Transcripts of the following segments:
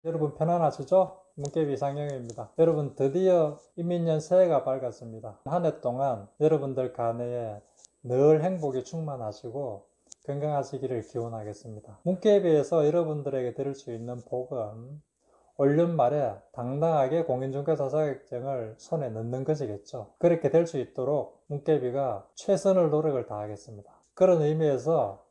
여러분 편안하시죠? 문깨비 이상형입니다. 여러분 드디어 이민년 새해가 밝았습니다. 한 해 동안 여러분들 간에 늘 행복이 충만하시고 건강하시기를 기원하겠습니다. 문깨비에서 여러분들에게 드릴 수 있는 복은 올 연말에 당당하게 공인중개사 자격증을 손에 넣는 것이겠죠. 그렇게 될 수 있도록 문깨비가 최선의 노력을 다하겠습니다. 그런 의미에서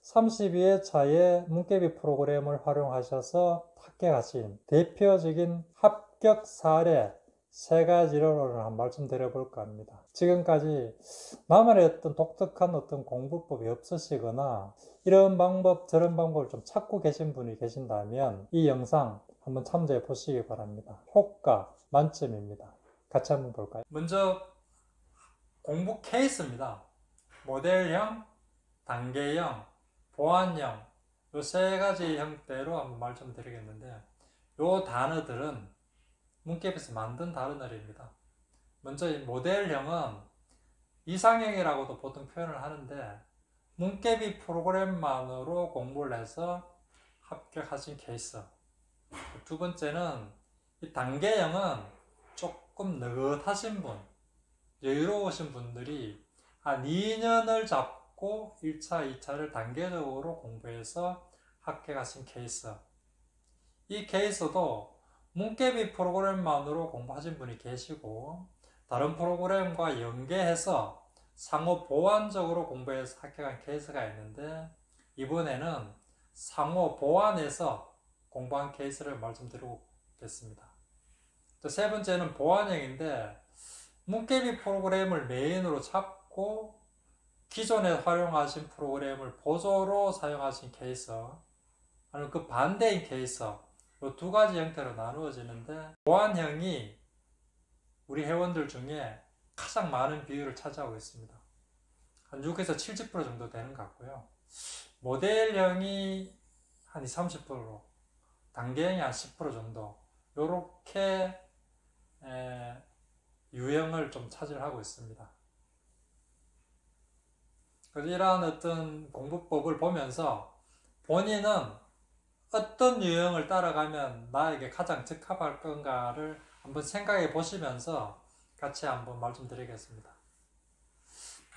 32회차의 문깨비 프로그램을 활용하셔서 합격하신 대표적인 합격 사례 3가지를 오늘 한 말씀 드려볼까 합니다. 지금까지 나만의 어떤 독특한 어떤 공부법이 없으시거나 이런 방법 저런 방법을 좀 찾고 계신 분이 계신다면 이 영상 한번 참조해 보시기 바랍니다. 효과 만점입니다. 같이 한번 볼까요? 먼저 공부 케이스입니다. 모델형, 단계형, 보완형 요 3가지 형태로 한번 말씀드리겠는데 요 단어들은 문깨비에서 만든 단어들입니다. 먼저 이 모델형은 이상형이라고도 보통 표현을 하는데 문깨비 프로그램만으로 공부를 해서 합격하신 케이스. 두 번째는 이 단계형은 조금 느긋하신 분, 여유로우신 분들이 한 2년을 잡고 1차, 2차를 단계적으로 공부해서 합격하신 케이스. 이 케이스도 문깨비 프로그램만으로 공부하신 분이 계시고 다른 프로그램과 연계해서 상호 보완적으로 공부해서 합격한 케이스가 있는데 이번에는 상호 보완해서 공부한 케이스를 말씀드리겠습니다. 세 번째는 보완형인데 문깨비 프로그램을 메인으로 잡고 기존에 활용하신 프로그램을 보조로 사용하신 케이스 아니면 그 반대인 케이스 이 2가지 형태로 나누어지는데 보완형이 우리 회원들 중에 가장 많은 비율을 차지하고 있습니다. 한 6에서 70% 정도 되는 것 같고요. 모델형이 한 20, 30%, 단계형이 한 10% 정도 요렇게 유형을 좀 차지하고 있습니다. 그래서 이러한 어떤 공부법을 보면서 본인은 어떤 유형을 따라가면 나에게 가장 적합할 건가를 한번 생각해 보시면서 같이 한번 말씀드리겠습니다.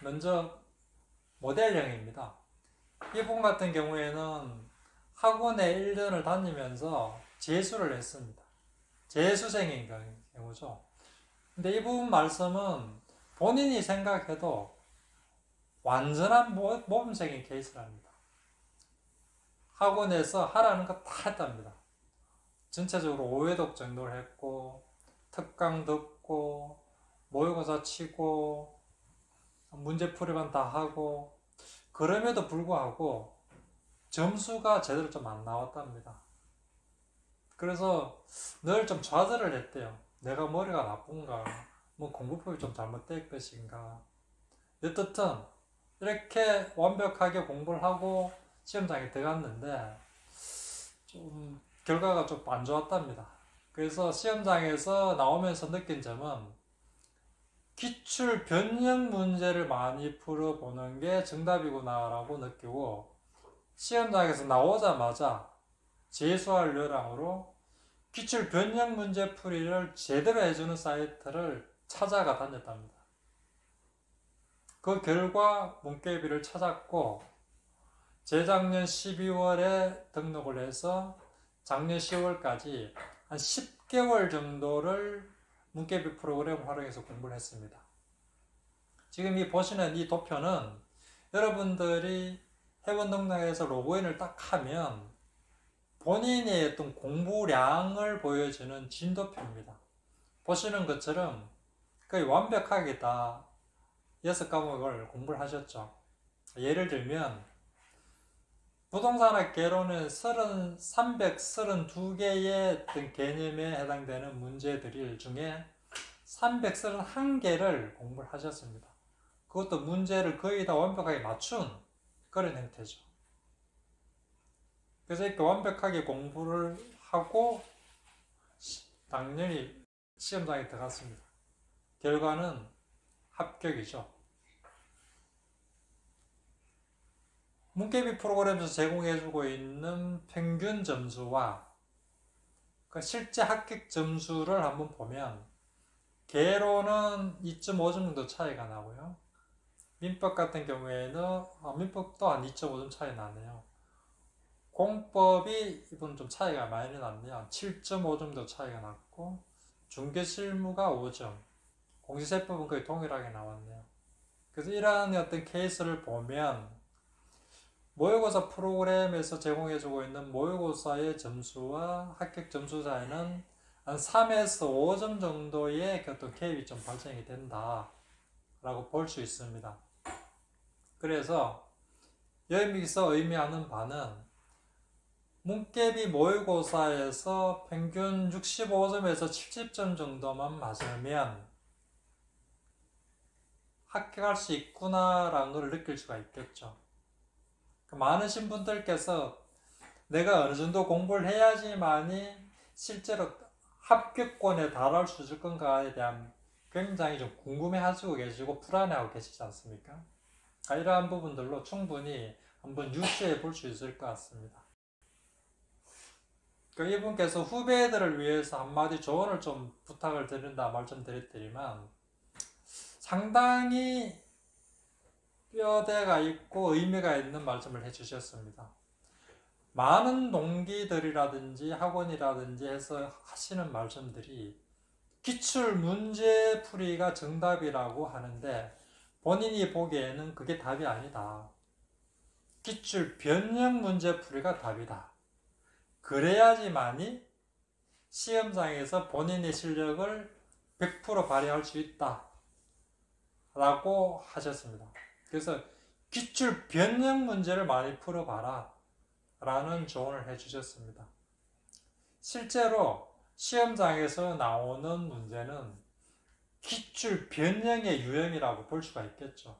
먼저 모델형입니다. 이분 같은 경우에는 학원에 1년을 다니면서 재수를 했습니다. 재수생인 경우죠. 근데 이 부분 말씀은 본인이 생각해도 완전한 모범생인 케이스랍니다. 학원에서 하라는 거 다 했답니다. 전체적으로 5회독 정도를 했고 특강 듣고 모의고사 치고 문제풀이만 다 하고 그럼에도 불구하고 점수가 제대로 좀 안 나왔답니다. 그래서 늘 좀 좌절을 했대요. 내가 머리가 나쁜가? 뭐 공부법이 좀 잘못될 것인가? 어떻든 이렇게 완벽하게 공부를 하고 시험장에 들어갔는데 좀 결과가 좀 안 좋았답니다. 그래서 시험장에서 나오면서 느낀 점은 기출 변형 문제를 많이 풀어보는 게 정답이구나 라고 느끼고 시험장에서 나오자마자 재수할 요량으로 기출 변형 문제 풀이를 제대로 해주는 사이트를 찾아가 다녔답니다. 그 결과 문깨비를 찾았고 재작년 12월에 등록을 해서 작년 10월까지 한 10개월 정도를 문깨비 프로그램 활용해서 공부를 했습니다. 지금 이 보시는 이 도표는 여러분들이 회원 등록해서 로그인을 딱 하면 본인의 어떤 공부량을 보여주는 진도표입니다. 보시는 것처럼 거의 완벽하게 다 6과목을 공부를 하셨죠. 예를 들면 부동산학개론은 332개의 어떤 개념에 해당되는 문제들 중에 331개를 공부를 하셨습니다. 그것도 문제를 거의 다 완벽하게 맞춘 그런 형태죠. 그래서 이렇게 완벽하게 공부를 하고 당연히 시험장에 들어갔습니다. 결과는 합격이죠. 문깨비 프로그램에서 제공해주고 있는 평균 점수와 그 실제 합격 점수를 한번 보면 개로는 2.5점 정도 차이가 나고요. 민법 같은 경우에는 민법도 한 2.5점 차이 나네요. 공법이 이번 좀 차이가 많이 났네요. 7.5점 정도 차이가 났고 중개실무가 5점, 공시세법은 거의 동일하게 나왔네요. 그래서 이러한 어떤 케이스를 보면 모의고사 프로그램에서 제공해주고 있는 모의고사의 점수와 합격 점수 사이는 한 3에서 5점 정도의 어떤 갭이 좀 발생이 된다 라고 볼 수 있습니다. 그래서 여기서 의미하는 바는 문개비 모의고사에서 평균 65점에서 70점 정도만 맞으면 합격할 수 있구나라는 걸 느낄 수가 있겠죠. 많으신 분들께서 내가 어느 정도 공부를 해야지만이 실제로 합격권에 달할 수 있을 건가에 대한 굉장히 좀 궁금해 하시고 계시고 불안해하고 계시지 않습니까? 이러한 부분들로 충분히 한번 유추해 볼 수 있을 것 같습니다. 이분께서 후배들을 위해서 한마디 조언을 좀 부탁을 드린다 말씀드렸더니만 상당히 뼈대가 있고 의미가 있는 말씀을 해주셨습니다. 많은 동기들이라든지 학원이라든지 해서 하시는 말씀들이 기출 문제 풀이가 정답이라고 하는데 본인이 보기에는 그게 답이 아니다. 기출 변형 문제 풀이가 답이다. 그래야지만이 시험장에서 본인의 실력을 100% 발휘할 수 있다 라고 하셨습니다. 그래서 기출 변형 문제를 많이 풀어봐라 라는 조언을 해주셨습니다. 실제로 시험장에서 나오는 문제는 기출 변형의 유형이라고 볼 수가 있겠죠.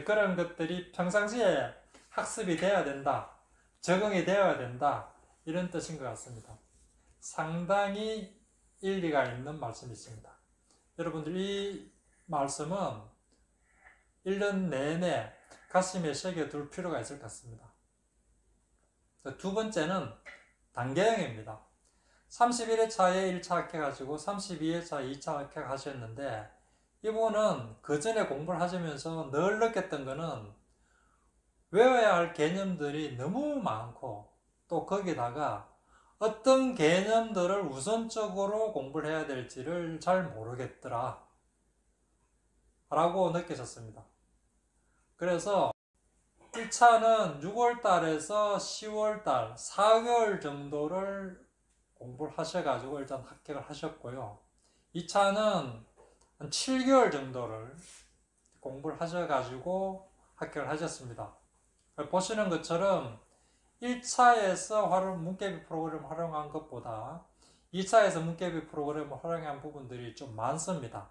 그런 것들이 평상시에 학습이 돼야 된다, 적응이 되어야 된다, 이런 뜻인 것 같습니다. 상당히 일리가 있는 말씀이십니다. 여러분들 이 말씀은 1년 내내 가슴에 새겨둘 필요가 있을 것 같습니다. 두 번째는 단계형입니다. 31회차에 1차 합격하시고 32회차에 2차 합격하셨는데 이분은 그 전에 공부를 하시면서 늘 느꼈던 거는 외워야 할 개념들이 너무 많고 또 거기다가 어떤 개념들을 우선적으로 공부를 해야 될지를 잘 모르겠더라 라고 느끼셨습니다. 그래서 1차는 6월달에서 10월달 4개월 정도를 공부를 하셔가지고 일단 합격을 하셨고요. 2차는 한 7개월 정도를 공부를 하셔가지고 합격을 하셨습니다. 보시는 것처럼 1차에서 문개비 프로그램을 활용한 것보다 2차에서 문개비 프로그램을 활용한 부분들이 좀 많습니다.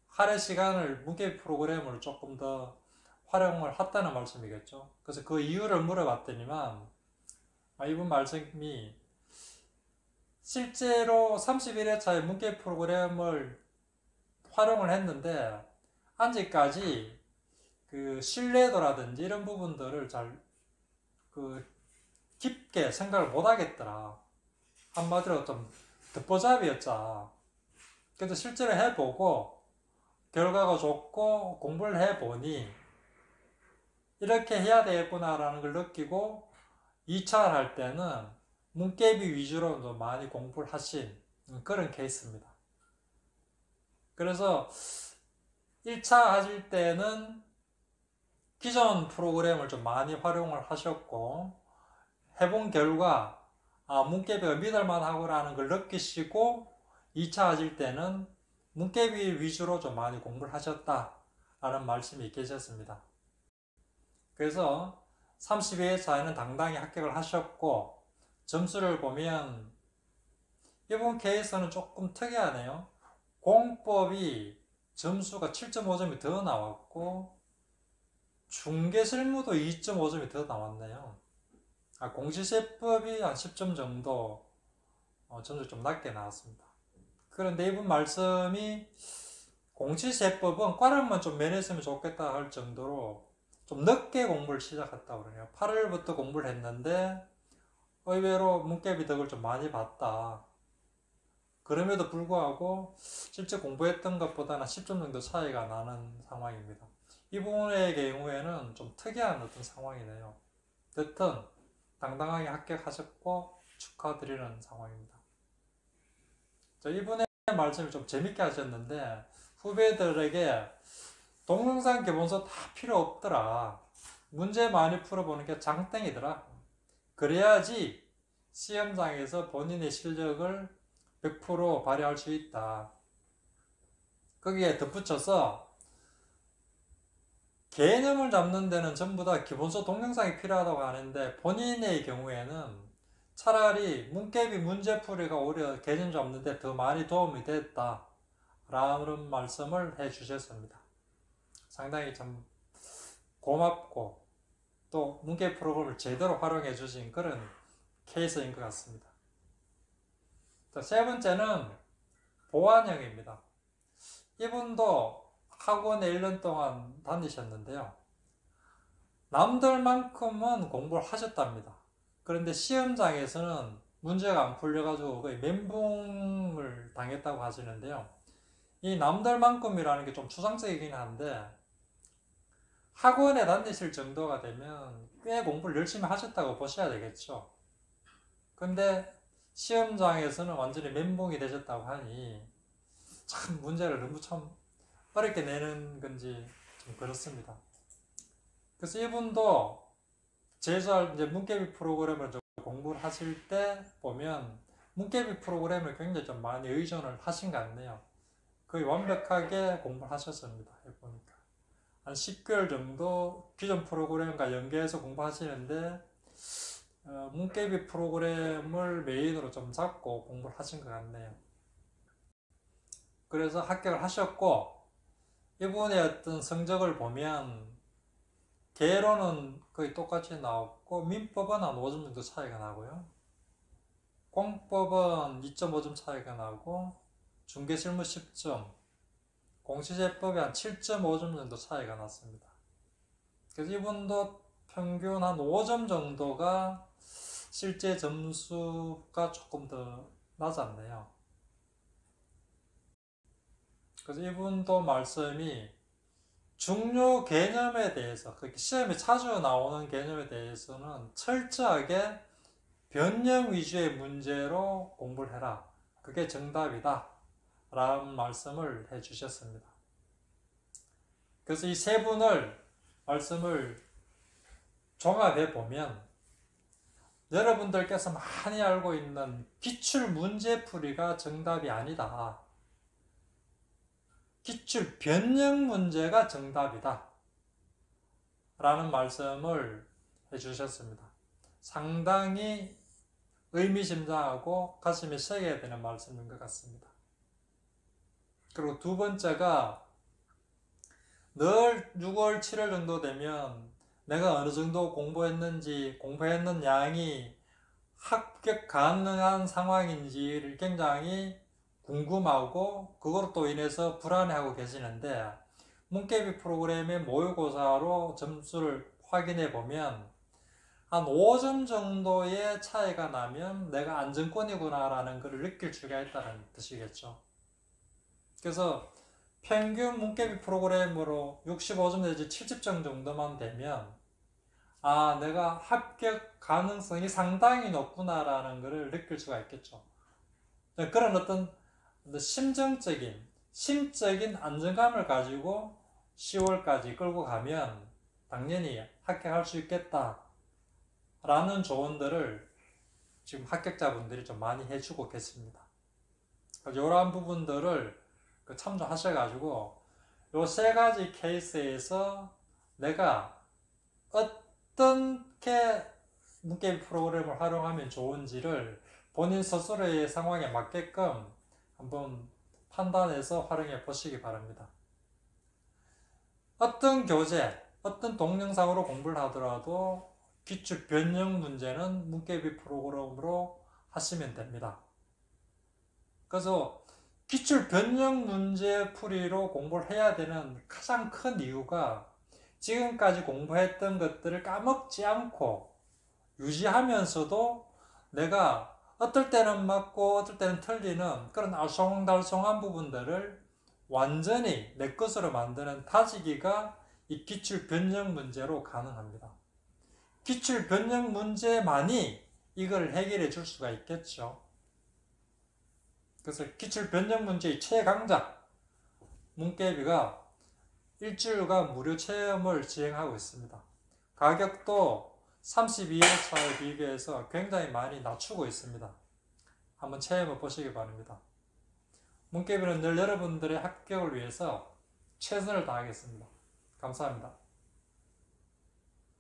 할애 시간을 문개비 프로그램을 조금 더 활용을 했다는 말씀이겠죠. 그래서 그 이유를 물어봤더니만 이분 말씀이 실제로 31회차에 문개비 프로그램을 활용을 했는데 아직까지 그 신뢰도라든지 이런 부분들을 잘 깊게 생각을 못 하겠더라. 한마디로 좀 듣보잡이었자. 그래서 실제로 해보고 결과가 좋고 공부를 해보니 이렇게 해야 되겠구나라는 걸 느끼고 2차를 할 때는 문개비 위주로 많이 공부를 하신 그런 케이스입니다. 그래서 1차 하실 때는 기존 프로그램을 좀 많이 활용을 하셨고 해본 결과 문개비가 믿을만하고라는 걸 느끼시고 2차 하실 때는 문개비 위주로 좀 많이 공부를 하셨다라는 말씀이 계셨습니다. 그래서 32회차에는 당당히 합격을 하셨고 점수를 보면 이번 케이스는 조금 특이하네요. 공법이 점수가 7.5점이 더 나왔고 중개실무도 2.5점이 더 나왔네요. 공시세법이 한 10점 정도 점수 좀 낮게 나왔습니다. 그런데 이분 말씀이 공시세법은 과를만 좀 면했으면 좋겠다 할 정도로 좀 늦게 공부를 시작했다고 그러네요. 8월부터 공부를 했는데 의외로 문개비 덕을 좀 많이 봤다. 그럼에도 불구하고 실제 공부했던 것보다는 10점 정도 차이가 나는 상황입니다. 이 부분의 경우에는 좀 특이한 어떤 상황이네요. 여튼 당당하게 합격하셨고 축하드리는 상황입니다. 이분의 말씀을 좀 재밌게 하셨는데 후배들에게 동영상 기본서 다 필요 없더라. 문제 많이 풀어보는 게 장땡이더라. 그래야지 시험장에서 본인의 실력을 100% 발휘할 수 있다. 거기에 덧붙여서 개념을 잡는 데는 전부 다 기본서 동영상이 필요하다고 하는데 본인의 경우에는 차라리 문개비 문제풀이가 오히려 개념 잡는 데 더 많이 도움이 됐다 라는 말씀을 해 주셨습니다. 상당히 참 고맙고 또 문개비 프로그램을 제대로 활용해 주신 그런 케이스인 것 같습니다. 세 번째는 보안형입니다. 이분도 학원에 1년 동안 다니셨는데요. 남들만큼은 공부를 하셨답니다. 그런데 시험장에서는 문제가 안 풀려가지고 거의 멘붕을 당했다고 하시는데요. 이 남들만큼이라는 게 좀 추상적이긴 한데 학원에 다니실 정도가 되면 꽤 공부를 열심히 하셨다고 보셔야 되겠죠. 근데 시험장에서는 완전히 멘붕이 되셨다고 하니 참 문제를 너무 참 어렵게 내는 건지 좀 그렇습니다. 그래서 이분도 제주할 이제 문개비 프로그램을 좀 공부를 하실 때 보면 문개비 프로그램을 굉장히 좀 많이 의존을 하신 것 같네요. 거의 완벽하게 공부를 하셨습니다. 해보니까 한 10개월 정도 기존 프로그램과 연계해서 공부하시는데 문개비 프로그램을 메인으로 좀 잡고 공부를 하신 것 같네요. 그래서 합격을 하셨고 이분의 어떤 성적을 보면 개로는 거의 똑같이 나왔고 민법은 한 5점 정도 차이가 나고요. 공법은 2.5점 차이가 나고 중개실무 10점, 공시제법이 한 7.5점 정도 차이가 났습니다. 그래서 이분도 평균 한 5점 정도가 실제 점수가 조금 더 낮았네요. 그래서 이분도 말씀이 중요 개념에 대해서, 시험에 자주 나오는 개념에 대해서는 철저하게 변형 위주의 문제로 공부를 해라. 그게 정답이다. 라는 말씀을 해 주셨습니다. 그래서 이 세 분을 말씀을 종합해 보면 여러분들께서 많이 알고 있는 기출 문제풀이가 정답이 아니다. 기출 변형 문제가 정답이다. 라는 말씀을 해주셨습니다. 상당히 의미심장하고 가슴에 새겨야 되는 말씀인 것 같습니다. 그리고 두 번째가 늘 6월, 7월 정도 되면 내가 어느 정도 공부했는지, 공부했는 양이 합격 가능한 상황인지를 굉장히 궁금하고 그것으로 또 인해서 불안해하고 계시는데 문개비 프로그램의 모의고사로 점수를 확인해 보면 한 5점 정도의 차이가 나면 내가 안정권이구나 라는 것을 느낄 수가 있다는 뜻이겠죠. 그래서 평균 문개비 프로그램으로 65점 내지 70점 정도만 되면 아, 내가 합격 가능성이 상당히 높구나 라는 것을 느낄 수가 있겠죠. 그런 어떤 심적인 안정감을 가지고 10월까지 끌고 가면 당연히 합격할 수 있겠다 라는 조언들을 지금 합격자분들이 좀 많이 해주고 계십니다. 이러한 부분들을 참조하셔가지고 이 세 가지 케이스에서 내가 어떻게 문개비 프로그램을 활용하면 좋은지를 본인 스스로의 상황에 맞게끔 한번 판단해서 활용해 보시기 바랍니다. 어떤 교재, 어떤 동영상으로 공부를 하더라도 기출 변형 문제는 문개비 프로그램으로 하시면 됩니다. 그래서 기출 변형 문제 풀이로 공부를 해야 되는 가장 큰 이유가 지금까지 공부했던 것들을 까먹지 않고 유지하면서도 내가 어떨 때는 맞고 어떨 때는 틀리는 그런 알쏭달쏭한 부분들을 완전히 내 것으로 만드는 다지기가 이 기출 변형 문제로 가능합니다. 기출 변형 문제만이 이걸 해결해 줄 수가 있겠죠. 그래서 기출 변형 문제의 최강자 문깨비가 일주일간 무료 체험을 진행하고 있습니다. 가격도 32회차에 비교해서 굉장히 많이 낮추고 있습니다. 한번 체험해 보시기 바랍니다. 문깨비는 늘 여러분들의 합격을 위해서 최선을 다하겠습니다. 감사합니다.